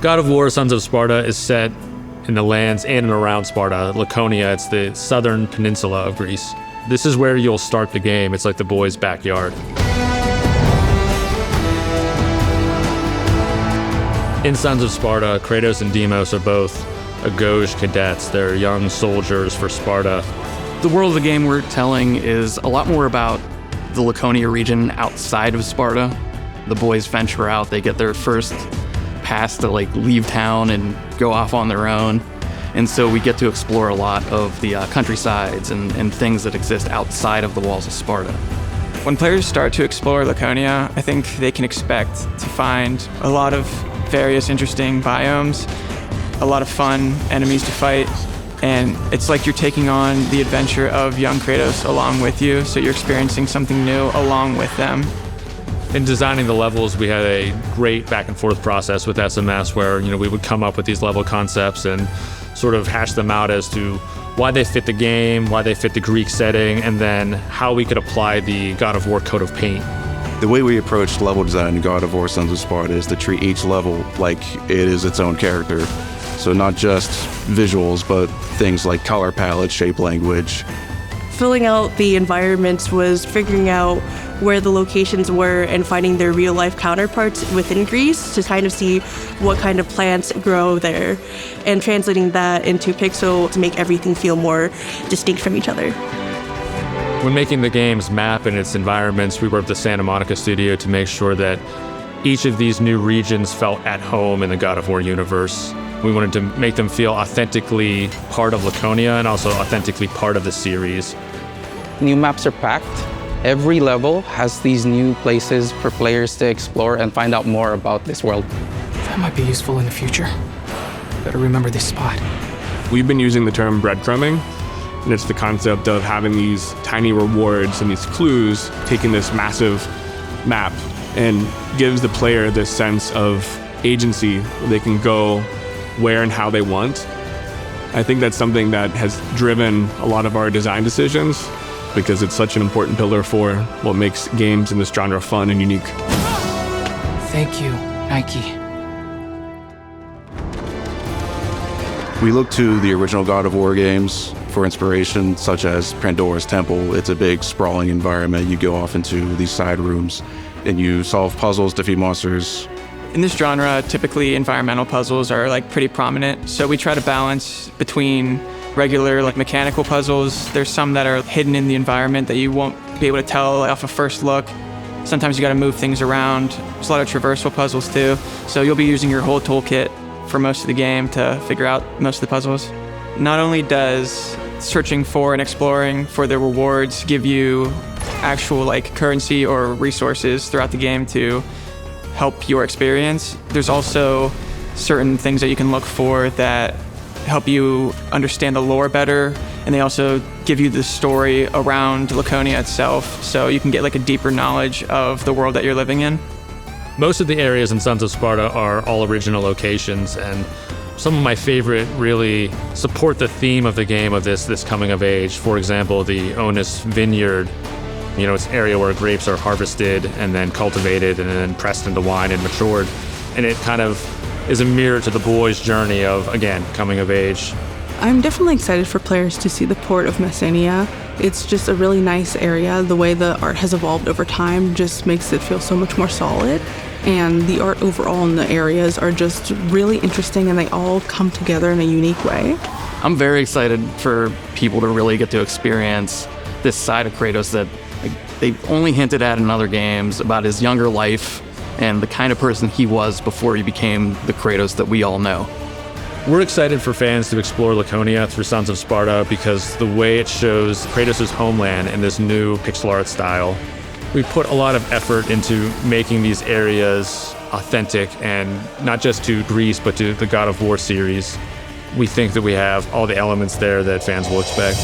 God of War: Sons of Sparta is set in the lands in and around Sparta. Laconia, it's the southern peninsula of Greece. This is where you'll start the game. It's like the boys' backyard. In Sons of Sparta, Kratos and Deimos are both Agoj cadets. They're young soldiers for Sparta. The world of the game we're telling is a lot more about the Laconia region outside of Sparta. The boys venture out, they get their first pass to leave town and go off on their own. And so we get to explore a lot of the countrysides and things that exist outside of the walls of Sparta. When players start to explore Laconia, I think they can expect to find a lot of various interesting biomes, a lot of fun enemies to fight, and it's like you're taking on the adventure of young Kratos along with you, so you're experiencing something new along with them. In designing the levels, we had a great back and forth process with SMS where, we would come up with these level concepts and sort of hash them out as to why they fit the game, why they fit the Greek setting, and then how we could apply the God of War coat of paint. The way we approached level design in God of War: Sons of Sparta is to treat each level like it is its own character. So not just visuals, but things like color palette, shape language. Filling out the environments was figuring out where the locations were and finding their real-life counterparts within Greece to kind of see what kind of plants grow there, and translating that into pixel to make everything feel more distinct from each other. When making the game's map and its environments, we worked with the Santa Monica studio to make sure that each of these new regions felt at home in the God of War universe. We wanted to make them feel authentically part of Laconia and also authentically part of the series. New maps are packed. Every level has these new places for players to explore and find out more about this world. That might be useful in the future. Better remember this spot. We've been using the term breadcrumbing, and it's the concept of having these tiny rewards and these clues, taking this massive map and gives the player this sense of agency where they can go where and how they want. I think that's something that has driven a lot of our design decisions because it's such an important pillar for what makes games in this genre fun and unique. Thank you, Nike. We look to the original God of War games for inspiration, such as Pandora's Temple. It's a big, sprawling environment. You go off into these side rooms, and you solve puzzles, defeat monsters. In this genre, typically environmental puzzles are pretty prominent, so we try to balance between regular mechanical puzzles. There's some that are hidden in the environment that you won't be able to tell off a first look. Sometimes you got to move things around. There's a lot of traversal puzzles too, so you'll be using your whole toolkit for most of the game to figure out most of the puzzles. Not only does searching for and exploring for the rewards give you actual currency or resources throughout the game to help your experience, there's also certain things that you can look for that help you understand the lore better, and they also give you the story around Laconia itself, so you can get a deeper knowledge of the world that you're living in. Most of the areas in Sons of Sparta are all original locations, and some of my favorite really support the theme of the game of this coming of age. For example, the Onus Vineyard. It's an area where grapes are harvested and then cultivated and then pressed into wine and matured. And it kind of is a mirror to the boys' journey of, again, coming of age. I'm definitely excited for players to see the port of Messenia. It's just a really nice area. The way the art has evolved over time just makes it feel so much more solid. And the art overall in the areas are just really interesting, and they all come together in a unique way. I'm very excited for people to really get to experience this side of Kratos that they've only hinted at in other games about his younger life and the kind of person he was before he became the Kratos that we all know. We're excited for fans to explore Laconia through Sons of Sparta because the way it shows Kratos' homeland in this new pixel art style. We put a lot of effort into making these areas authentic, and not just to Greece, but to the God of War series. We think that we have all the elements there that fans will expect.